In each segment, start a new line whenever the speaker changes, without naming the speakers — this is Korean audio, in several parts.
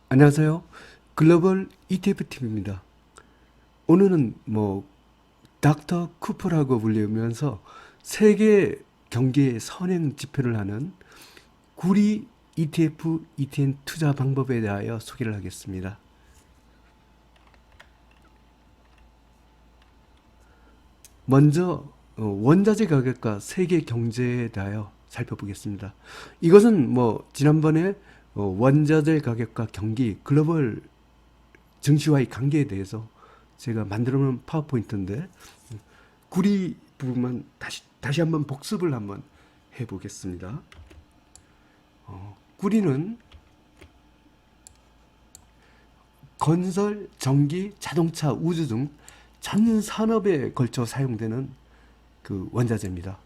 안녕하세요. 글로벌 ETF팀입니다. 오늘은 닥터 쿠퍼라고 불리면서 세계 경기의 선행 지표를 하는 구리 ETF, ETN 투자 방법에 대하여 소개를 하겠습니다. 먼저 원자재 가격과 세계 경제에 대하여 살펴보겠습니다. 이것은 지난번에 원자재 가격과 경기 글로벌 증시와의 관계에 대해서 제가 만들어 놓은 파워포인트인데 구리 부분만 다시 한번 복습을 한번 해보겠습니다. 구리는 건설, 전기, 자동차, 우주 등 전 산업에 걸쳐 사용되는 그 원자재입니다.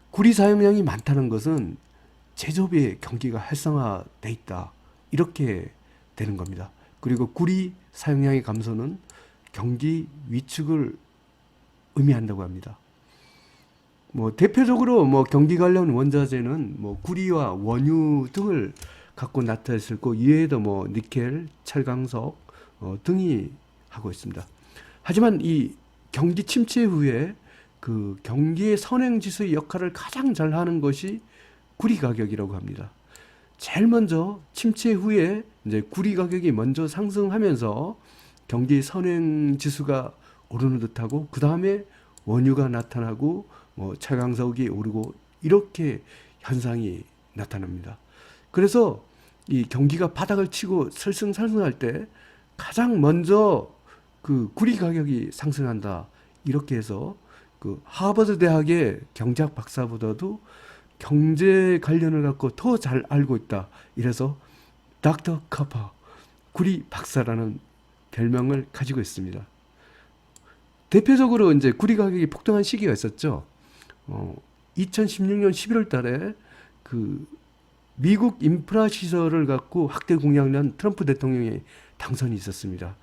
구리 사용량이 많다는 것은 제조업의 경기가 활성화돼 있다, 이렇게 되는 겁니다. 그리고 구리 사용량의 감소는 경기 위축을 의미한다고 합니다. 대표적으로 경기 관련 원자재는 구리와 원유 등을 갖고 나타났고, 이외에도 니켈, 철강석 등이 하고 있습니다. 하지만 이 경기 침체 후에 그 경기의 선행지수의 역할을 가장 잘 하는 것이 구리 가격이라고 합니다. 제일 먼저 침체 후에 이제 구리 가격이 먼저 상승하면서 경기 선행지수가 오르는 듯하고, 그 다음에 원유가 나타나고 철강석이 오르고, 이렇게 현상이 나타납니다. 그래서 이 경기가 바닥을 치고 설승설승할 때 가장 먼저 그 구리 가격이 상승한다, 이렇게 해서 그 하버드 대학의 경제학 박사보다도 경제 관련을 갖고 더 잘 알고 있다, 이래서 닥터 커퍼 구리 박사라는 별명을 가지고 있습니다. 대표적으로 이제 구리 가격이 폭등한 시기가 있었죠. 2016년 11월 달에 그 미국 인프라 시설을 갖고 확대 공약한 트럼프 대통령의 당선이 있었습니다.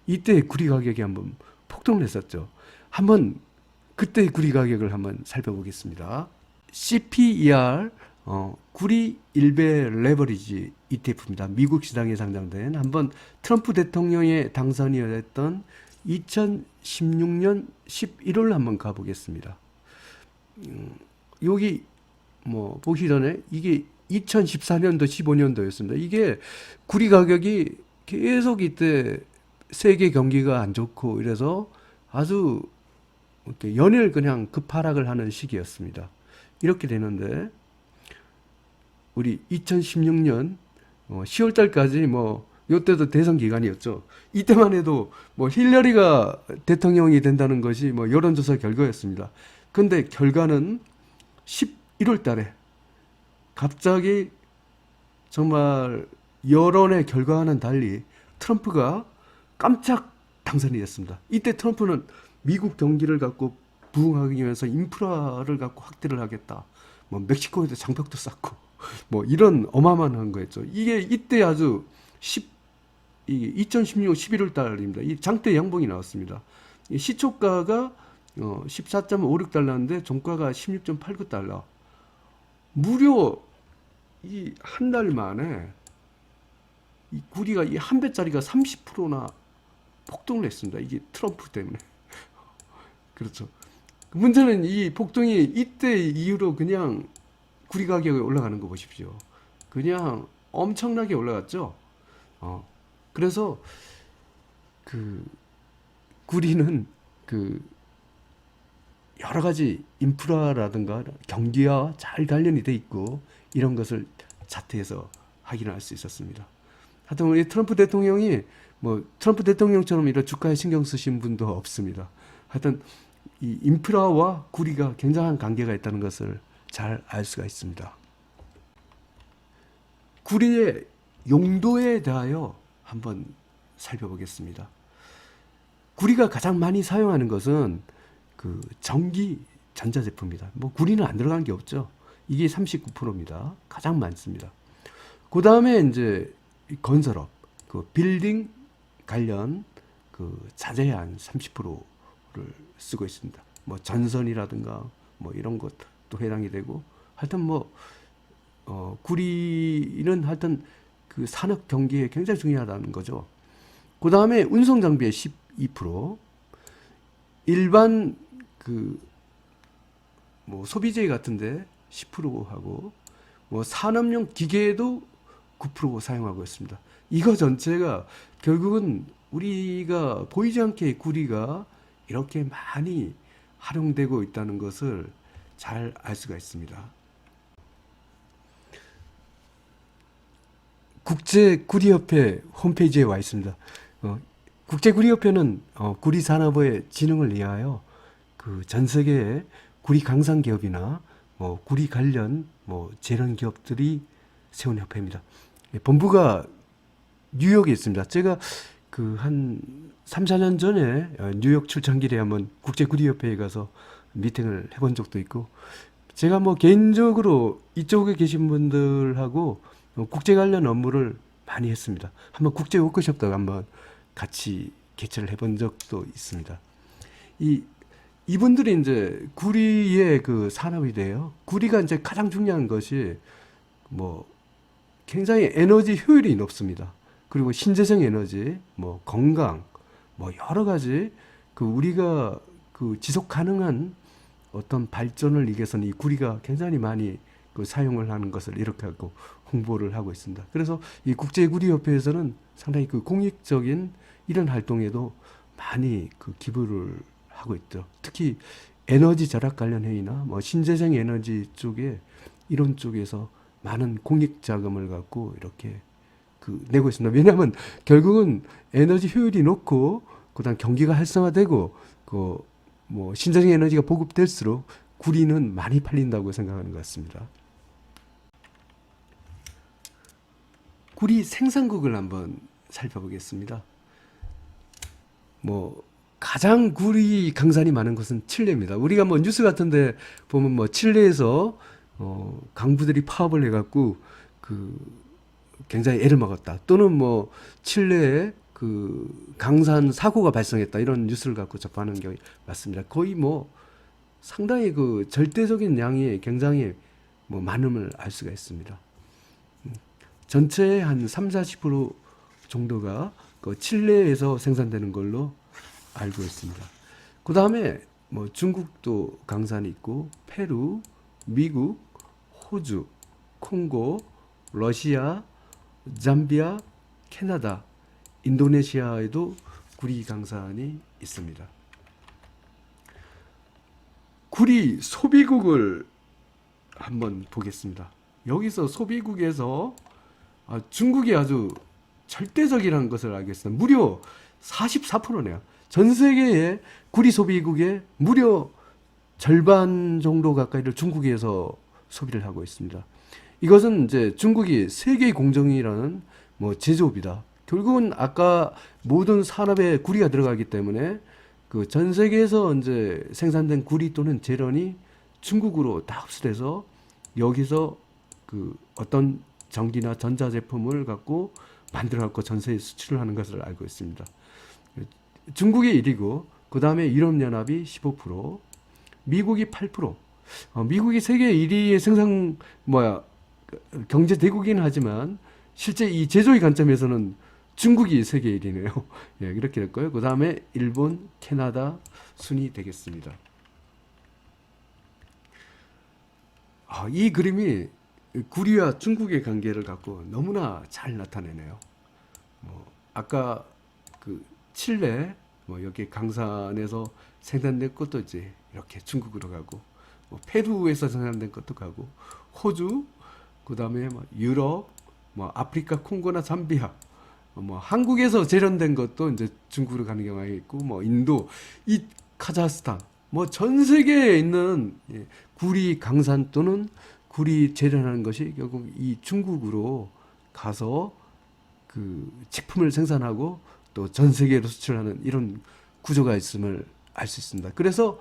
이때 구리 가격이 한번 폭등을 했었죠. 한번 그때 구리 가격을 한번 살펴보겠습니다. CPER 구리 일베 레버리지 ETF입니다. 미국 시장에 상장된, 한번 트럼프 대통령의 당선이 됐던 2016년 11월 한번 가보겠습니다. 여기 보기 전에 이게 2014년도 15년도였습니다. 이게 구리 가격이 계속 이때 세계 경기가 안 좋고 이래서 아주 이렇게 연일 그냥 급하락을 하는 시기였습니다. 이렇게 되는데 우리 2016년 10월 달까지 요때도 대선 기간이었죠. 이때만 해도 힐러리가 대통령이 된다는 것이 여론조사 결과였습니다. 근데 결과는 11월 달에 갑자기 정말 여론의 결과와는 달리 트럼프가 깜짝 당선이 됐습니다. 이때 트럼프는 미국 경기를 갖고 부흥하기 위해서 인프라를 갖고 확대를 하겠다, 멕시코에도 장벽도 쌓고 이런 어마어마한 거였죠. 이게 이때 아주 2016년 11월 달입니다. 이 장대 양봉이 나왔습니다. 이 시초가가 14.56달러인데 종가가 16.89달러. 무려 이 한 달 만에 이 구리가 이 한 배짜리가 30%나 폭등을 했습니다. 이게 트럼프 때문에. 그렇죠. 문제는 이 폭등이 이때 이후로 그냥 구리 가격이 올라가는 거 보십시오. 그냥 엄청나게 올라갔죠. 그래서 그 구리는 그 여러 가지 인프라라든가 경기와 잘 관련이 돼 있고, 이런 것을 차트에서 확인할 수 있었습니다. 하여튼 우리 트럼프 대통령이 트럼프 대통령처럼 이런 주가에 신경 쓰신 분도 없습니다. 하여튼 이 인프라와 구리가 굉장한 관계가 있다는 것을 잘 알 수가 있습니다. 구리의 용도에 대하여 한번 살펴보겠습니다. 구리가 가장 많이 사용하는 것은 그 전기 전자제품입니다. 구리는 안 들어간 게 없죠. 이게 39%입니다. 가장 많습니다. 그 다음에 이제 건설업, 그 빌딩 관련 그 자재의 한 30%를 쓰고 있습니다. 전선이라든가 이런 것도 해당이 되고, 하여튼 구리는 하여튼 그 산업 경기에 굉장히 중요하다는 거죠. 그 다음에 운송 장비의 12%, 일반 그 뭐 소비재 같은데 10%하고 뭐 산업용 기계에도 9% 사용하고 있습니다. 이거 전체가 결국은 우리가 보이지 않게 구리가 이렇게 많이 활용되고 있다는 것을 잘 알 수가 있습니다. 국제구리협회 홈페이지에 와 있습니다. 국제구리협회는 구리산업의 진흥을 위하여 그 전 세계의 구리 강산 기업이나 뭐 구리 관련 뭐 재련 기업들이 세운 협회입니다. 본부가 뉴욕에 있습니다. 제가 그 한 3, 4년 전에 뉴욕 출장길에 한번 국제구리협회에 가서 미팅을 해본 적도 있고, 제가 뭐 개인적으로 이쪽에 계신 분들하고 국제 관련 업무를 많이 했습니다. 한번 국제 워크숍도 한번 같이 개최를 해본 적도 있습니다. 이분들이 이제 구리의 그 산업이 돼요. 구리가 이제 가장 중요한 것이 뭐 굉장히 에너지 효율이 높습니다. 그리고 신재생 에너지, 뭐 건강, 뭐 여러 가지 그 우리가 그 지속 가능한 어떤 발전을 위해서는 이 구리가 굉장히 많이 그 사용을 하는 것을 이렇게 하고 홍보를 하고 있습니다. 그래서 이 국제구리협회에서는 상당히 그 공익적인 이런 활동에도 많이 그 기부를 하고 있죠. 특히 에너지 절약 관련 회의나 뭐 신재생 에너지 쪽에 이런 쪽에서 많은 공익 자금을 갖고 이렇게 그 내고 있습니다. 왜냐하면 결국은 에너지 효율이 높고 그다음 경기가 활성화되고 그 뭐 신재생 에너지가 보급될수록 구리는 많이 팔린다고 생각하는 것 같습니다. 구리 생산국을 한번 살펴보겠습니다. 뭐 가장 구리 강산이 많은 곳은 칠레입니다. 우리가 뭐 뉴스 같은데 보면 뭐 칠레에서 강부들이 파업을 해갖고 그 굉장히 애를 먹었다. 또는 뭐 칠레에 그 강산 사고가 발생했다. 이런 뉴스를 갖고 접하는 경우가 많습니다. 거의 뭐 상당히 그 절대적인 양이 굉장히 뭐 많음을 알 수가 있습니다. 전체의 한 3, 40% 정도가 그 칠레에서 생산되는 걸로 알고 있습니다. 그 다음에 뭐 중국도 강산이 있고 페루, 미국, 호주, 콩고, 러시아, 잠비아, 캐나다, 인도네시아에도 구리 강산이 있습니다. 구리 소비국을 한번 보겠습니다. 여기서 소비국에서 중국이 아주 절대적이라는 것을 알겠습니다. 무려 44%네요. 전 세계의 구리 소비국의 무려 절반 정도 가까이를 중국에서 소비를 하고 있습니다. 이것은 이제 중국이 세계 공정이라는 뭐 제조업이다. 결국은 아까 모든 산업에 구리가 들어가기 때문에 그 전 세계에서 이제 생산된 구리 또는 재련이 중국으로 다 흡수돼서 여기서 그 어떤 전기나 전자 제품을 갖고 만들어 갖고 전 세계에 수출을 하는 것을 알고 있습니다. 중국이 1위고 그 다음에 유럽연합이 15%, 미국이 8%. 미국이 세계 1위의 생산 경제 대국이긴 하지만 실제 이 제조의 관점에서는 중국이 세계 1위네요. 예, 이렇게 될 거예요. 그 다음에 일본, 캐나다 순이 되겠습니다. 이 그림이 구리와 중국의 관계를 갖고 너무나 잘 나타내네요. 아까 그 칠레, 여기 강산에서 생산된 것도 이제 이렇게 중국으로 가고, 페루에서 생산된 것도 가고, 호주, 그 다음에 유럽, 아프리카 콩고나 잠비아, 한국에서 재련된 것도 이제 중국으로 가는 경우가 있고, 인도, 이 카자흐스탄, 전 세계에 있는 구리 강산 또는 구리 재련하는 것이 결국 이 중국으로 가서 그 제품을 생산하고 또 전 세계로 수출하는 이런 구조가 있음을 알 수 있습니다. 그래서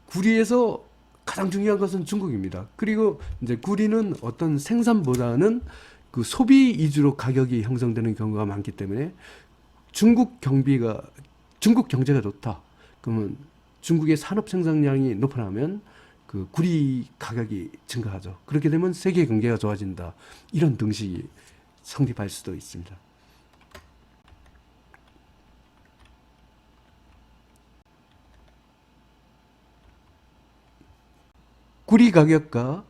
구리에서 가장 중요한 것은 중국입니다. 그리고 이제 구리는 어떤 생산보다는 그 소비 위주로 가격이 형성되는 경우가 많기 때문에 중국 경제가 좋다. 그러면 중국의 산업 생산량이 높아나면 그 구리 가격이 증가하죠. 그렇게 되면 세계 경제가 좋아진다. 이런 등식이 성립할 수도 있습니다. 구리 가격과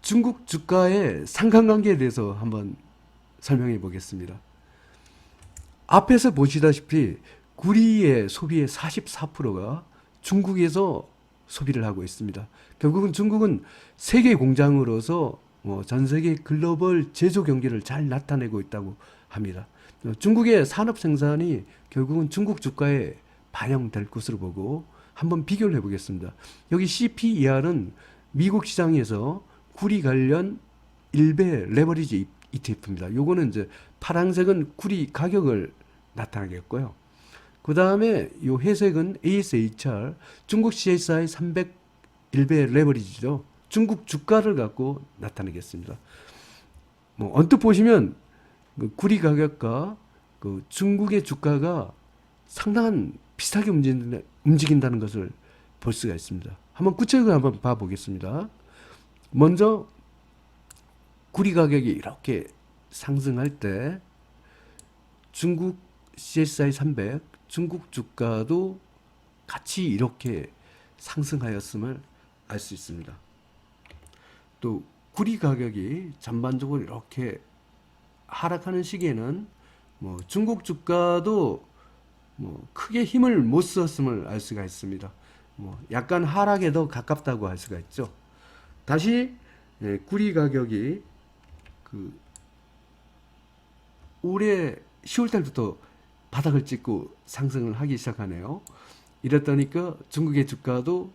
중국 주가의 상관관계에 대해서 한번 설명해 보겠습니다. 앞에서 보시다시피 구리의 소비의 44%가 중국에서 소비를 하고 있습니다. 결국은 중국은 세계 공장으로서 전 세계 글로벌 제조 경기를 잘 나타내고 있다고 합니다. 중국의 산업 생산이 결국은 중국 주가에 반영될 것으로 보고 한번 비교를 해보겠습니다. 여기 CPER은 미국 시장에서 구리 관련 일베 레버리지 ETF입니다. 요거는 이제 파란색은 구리 가격을 나타나겠고요. 그 다음에 요 회색은 ASHR 중국 CSI 300 일베 레버리지죠. 중국 주가를 갖고 나타내겠습니다. 언뜻 보시면 그 구리 가격과 그 중국의 주가가 상당한 비슷하게 움직인다는 것을 볼 수가 있습니다. 한번 구체적으로 한번 봐보겠습니다. 먼저 구리 가격이 이렇게 상승할 때 중국 CSI 300 중국 주가도 같이 이렇게 상승하였음을 알 수 있습니다. 또 구리 가격이 전반적으로 이렇게 하락하는 시기에는 중국 주가도 크게 힘을 못 썼음을 알 수가 있습니다. 약간 하락에 더 가깝다고 할 수가 있죠. 다시 구리 가격이 그 올해 10월 달부터 바닥을 찍고 상승을 하기 시작하네요. 이랬다니까 중국의 주가도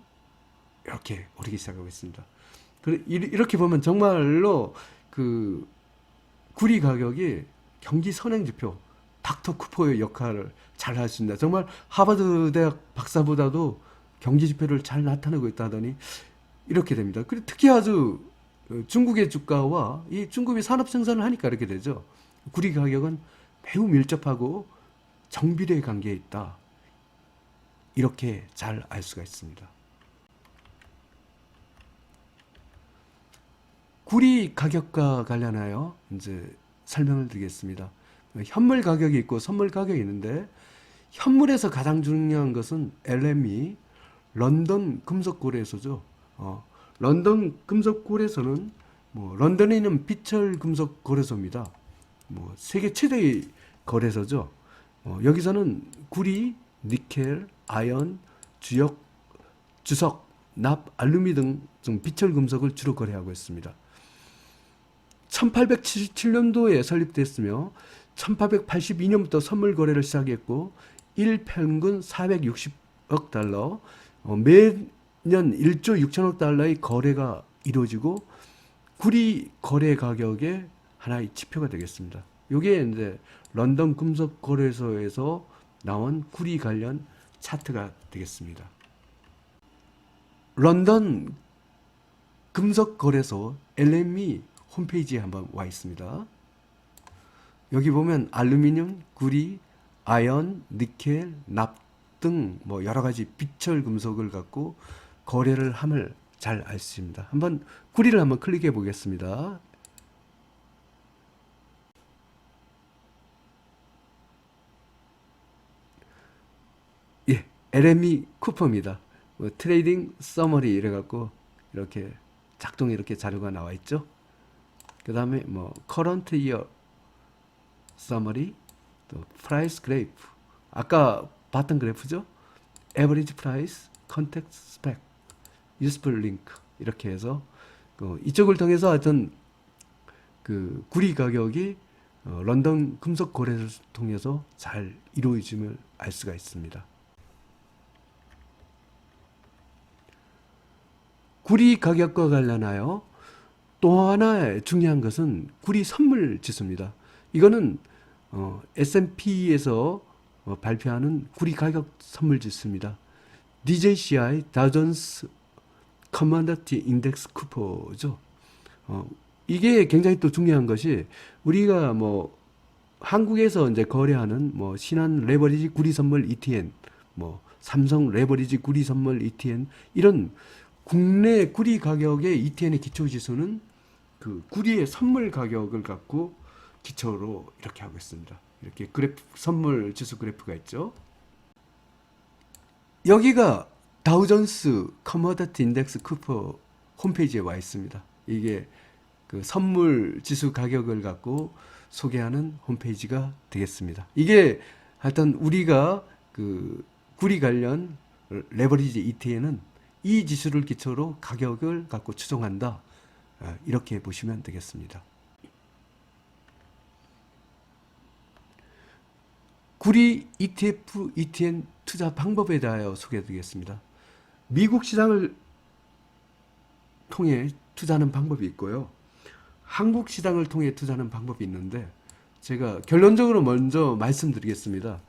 이렇게 오르기 시작하고 있습니다. 이렇게 보면 정말로 그 구리 가격이 경기 선행지표 닥터 쿠퍼의 역할을 잘 할 수 있습니다. 정말 하버드 대학 박사보다도 경기 지표를 잘 나타내고 있다 하더니 이렇게 됩니다. 그리고 특히 아주 중국의 주가와 이 중국이 산업 생산을 하니까 이렇게 되죠. 구리 가격은 매우 밀접하고 정비례 관계에 있다. 이렇게 잘 알 수가 있습니다. 구리 가격과 관련하여 이제 설명을 드리겠습니다. 현물 가격이 있고 선물 가격이 있는데 현물에서 가장 중요한 것은 LME 런던 금속거래소죠. 런던 금속거래소는 런던에 있는 비철 금속 거래소입니다. 세계 최대의 거래소죠. 여기서는 구리, 니켈, 아연, 주석, 납, 알루미 등 비철 금속을 주로 거래하고 있습니다. 1877년도에 설립됐으며 1882년부터 선물 거래를 시작했고 일평균 460억 달러, 매년 1조 6천억 달러의 거래가 이루어지고 구리 거래 가격의 하나의 지표가 되겠습니다. 이게 이제 런던 금속 거래소에서 나온 구리 관련 차트가 되겠습니다. 런던 금속 거래소 LME 홈페이지에 한번 와 있습니다. 여기 보면 알루미늄, 구리, 아연, 니켈, 납 등 여러 가지 비철 금속을 갖고 거래를 함을 잘 알 수 있습니다. 한번 구리를 한번 클릭해 보겠습니다. 예, LME 쿠퍼입니다. 트레이딩 서머리 이래갖고 이렇게 작동에 이렇게 자료가 나와 있죠. 그 다음에 current year summary, 또 price graph, 아까 봤던 그래프죠. average price, contact spec, useful link 이렇게 해서 이쪽을 통해서 하여튼 그 구리 가격이 런던 금속 거래소를 통해서 잘 이루어짐을 알 수가 있습니다. 구리 가격과 관련하여 또 하나 중요한 것은 구리 선물 지수입니다. 이거는 S&P에서 발표하는 구리 가격 선물 지수입니다. DJCI 다우존스 커머디티 인덱스 쿠퍼죠. 이게 굉장히 또 중요한 것이 우리가 한국에서 이제 거래하는 신한 레버리지 구리 선물 ETN, 삼성 레버리지 구리 선물 ETN 이런 국내 구리 가격의 ETN의 기초 지수는 그 구리의 선물 가격을 갖고 기초로 이렇게 하고 있습니다. 이렇게 그래프, 선물 지수 그래프가 있죠. 여기가 다우존스 커머더티 인덱스 쿠퍼 홈페이지에 와 있습니다. 이게 그 선물 지수 가격을 갖고 소개하는 홈페이지가 되겠습니다. 이게 하여튼 우리가 그 구리 관련 레버리지 ETN은 이 지수를 기초로 가격을 갖고 추정한다. 이렇게 보시면 되겠습니다. 구리 ETF, ETN 투자 방법에 대하여 소개해드리겠습니다. 미국 시장을 통해 투자하는 방법이 있고요. 한국 시장을 통해 투자하는 방법이 있는데 제가 결론적으로 먼저 말씀드리겠습니다.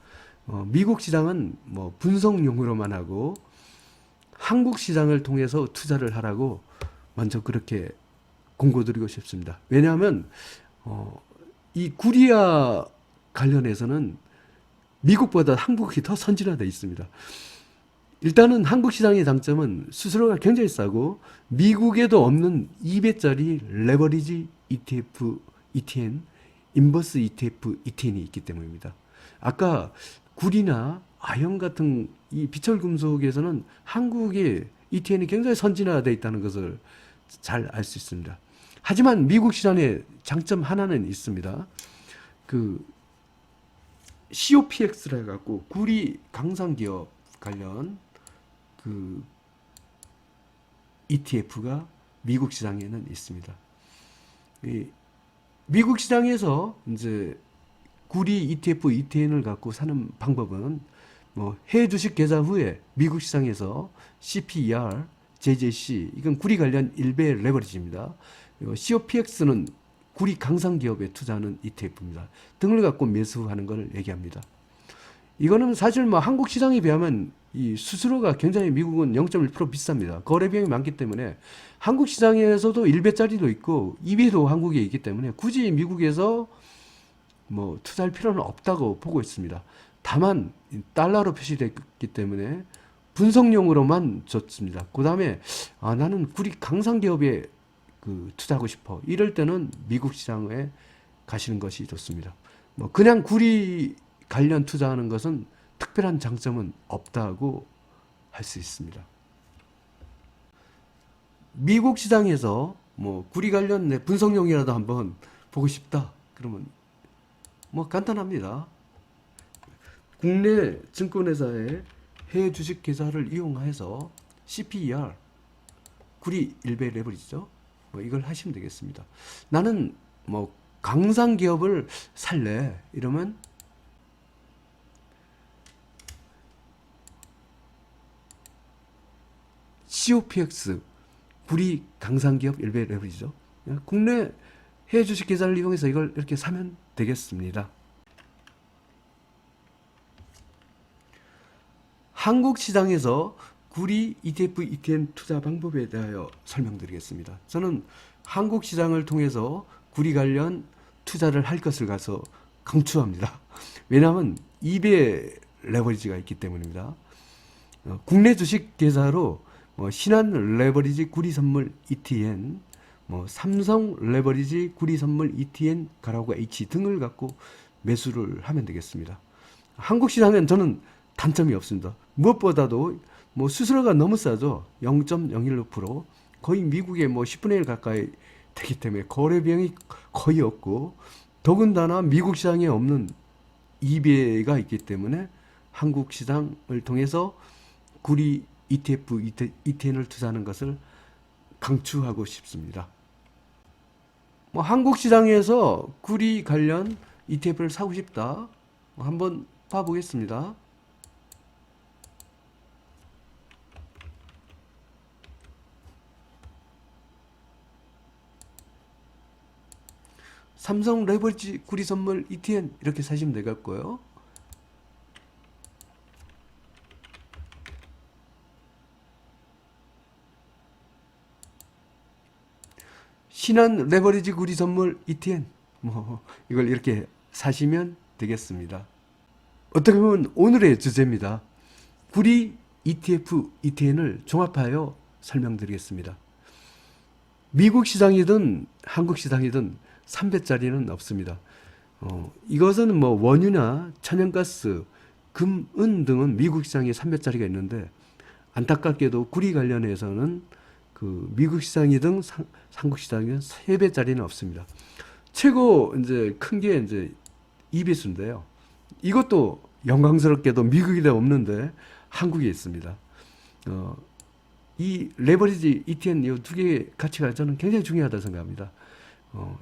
미국 시장은 뭐 분석용으로만 하고 한국 시장을 통해서 투자를 하라고 먼저 그렇게 공고드리고 싶습니다. 왜냐하면 이 구리와 관련해서는 미국보다 한국이 더 선진화되어 있습니다. 일단은 한국 시장의 장점은 수수료가 굉장히 싸고 미국에도 없는 2배짜리 레버리지 ETF, ETN, 인버스 ETF, ETN이 있기 때문입니다. 아까 구리나 아연 같은 이 비철금속에서는 한국의 ETN이 굉장히 선진화되어 있다는 것을 잘 알 수 있습니다. 하지만 미국 시장의 장점 하나는 있습니다. 그 COPX라 해갖고 구리 강상기업 관련 그 ETF가 미국 시장에는 있습니다. 미국 시장에서 이제 구리 ETF, ETN을 갖고 사는 방법은 뭐 해외 주식 계좌 후에 미국 시장에서 CPER, JJC 이건 구리 관련 일배 레버리지입니다. COPX는 구리 강상기업에 투자하는 ETF입니다. 등을 갖고 매수하는 것을 얘기합니다. 이거는 사실 뭐 한국 시장에 비하면 이 수수료가 굉장히 미국은 0.1% 비쌉니다. 거래 비용이 많기 때문에 한국 시장에서도 1배짜리도 있고 2배도 한국에 있기 때문에 굳이 미국에서 뭐 투자할 필요는 없다고 보고 있습니다. 다만 달러로 표시됐기 때문에 분석용으로만 좋습니다. 그 다음에 나는 구리 강상기업에 그 투자하고 싶어. 이럴 때는 미국 시장에 가시는 것이 좋습니다. 뭐 그냥 구리 관련 투자하는 것은 특별한 장점은 없다고 할 수 있습니다. 미국 시장에서 뭐 구리 관련 분석용이라도 한번 보고 싶다. 그러면 뭐 간단합니다. 국내 증권회사의 해외 주식 계좌를 이용해서 CPER, 구리 일배 레버리지죠. 뭐 이걸 하시면 되겠습니다. 나는 뭐 강상기업을 살래. 이러면 COPX, 구리 강상기업 일배 레버리지죠. 국내 해외 주식 계좌를 이용해서 이걸 이렇게 사면 되겠습니다. 한국 시장에서 구리 ETF, ETN 투자 방법에 대하여 설명드리겠습니다. 저는 한국 시장을 통해서 구리 관련 투자를 할 것을 가서 강추합니다. 왜냐하면 2배 레버리지가 있기 때문입니다. 국내 주식 계좌로 신한 레버리지 구리 선물 ETN, 삼성 레버리지 구리 선물 ETN 가라고 H 등을 갖고 매수를 하면 되겠습니다. 한국 시장엔 저는 단점이 없습니다. 무엇보다도 수수료가 너무 싸죠. 0.01% 거의 미국의 10분의 1 가까이 되기 때문에 거래 비용이 거의 없고 더군다나 미국 시장에 없는 2배가 있기 때문에 한국 시장을 통해서 구리 ETF, ETN을 투자하는 것을 강추하고 싶습니다. 한국 시장에서 구리 관련 ETF를 사고 싶다. 한번 봐보겠습니다. 삼성 레버리지 구리 선물 ETN 이렇게 사시면 되겠고요. 신한 레버리지 구리 선물 ETN 이걸 이렇게 사시면 되겠습니다. 어떻게 보면 오늘의 주제입니다. 구리 ETF, ETN을 종합하여 설명드리겠습니다. 미국 시장이든 한국 시장이든 3배짜리는 없습니다. 이것은 뭐 원유나 천연가스, 금, 은 등은 미국 시장에 3배짜리가 있는데 안타깝게도 구리 관련해서는 그 미국 시장이든 한국 시장이든 3배짜리는 없습니다. 최고 이제 큰 게 이제 이비수인데요. 이것도 영광스럽게도 미국에 없는데 한국에 있습니다. 이 레버리지 ETN 이 두 개의 가치가 저는 굉장히 중요하다고 생각합니다.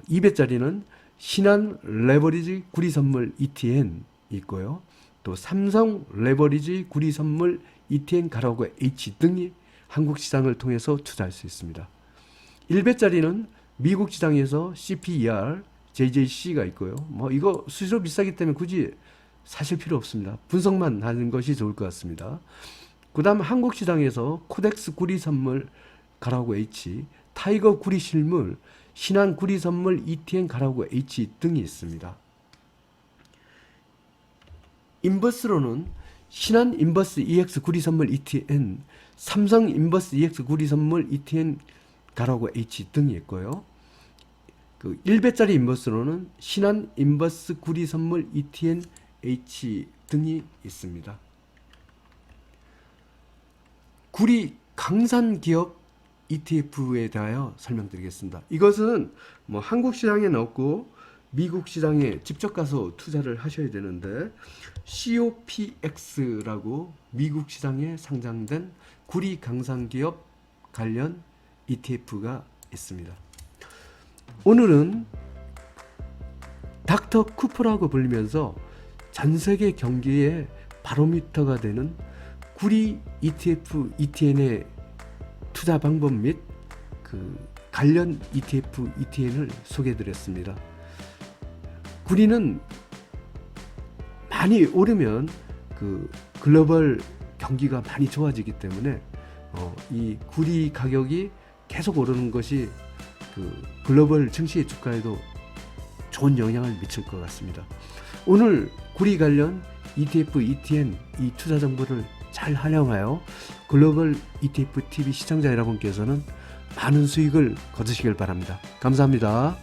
2배짜리는 신한 레버리지 구리 선물 ETN 있고요. 또 삼성 레버리지 구리 선물 ETN 가로고 H 등이 한국 시장을 통해서 투자할 수 있습니다. 1배짜리는 미국 시장에서 CPER, JJC가 있고요. 뭐 이거 수수료 비싸기 때문에 굳이 사실 필요 없습니다. 분석만 하는 것이 좋을 것 같습니다. 그 다음 한국 시장에서 코덱스 구리 선물 가라고 H, 타이거 구리 실물, 신한 구리 선물 ETN 가라고 H 등이 있습니다. 인버스로는 신한 인버스 EX 구리 선물 ETN, 삼성 인버스 EX 구리 선물 ETN 가라고 H 등이 있고요. 그 1배짜리 인버스로는 신한 인버스 구리 선물 ETN H 등이 있습니다. 구리 강산 기업 ETF에 대하여 설명드리겠습니다. 이것은 뭐 한국 시장에 없고 미국 시장에 직접 가서 투자를 하셔야 되는데 COPX라고 미국 시장에 상장된 구리 강산 기업 관련 ETF가 있습니다. 오늘은 닥터 쿠퍼라고 불리면서 전 세계 경기의 바로미터가 되는 구리 ETF, ETN의 투자 방법 및 그 관련 ETF, ETN을 소개해드렸습니다. 구리는 많이 오르면 그 글로벌 경기가 많이 좋아지기 때문에 이 구리 가격이 계속 오르는 것이 그 글로벌 증시 주가에도 좋은 영향을 미칠 것 같습니다. 오늘 구리 관련 ETF, ETN 이 투자 정보를 잘 활용하여 글로벌 ETF TV 시청자 여러분께서는 많은 수익을 거두시길 바랍니다. 감사합니다.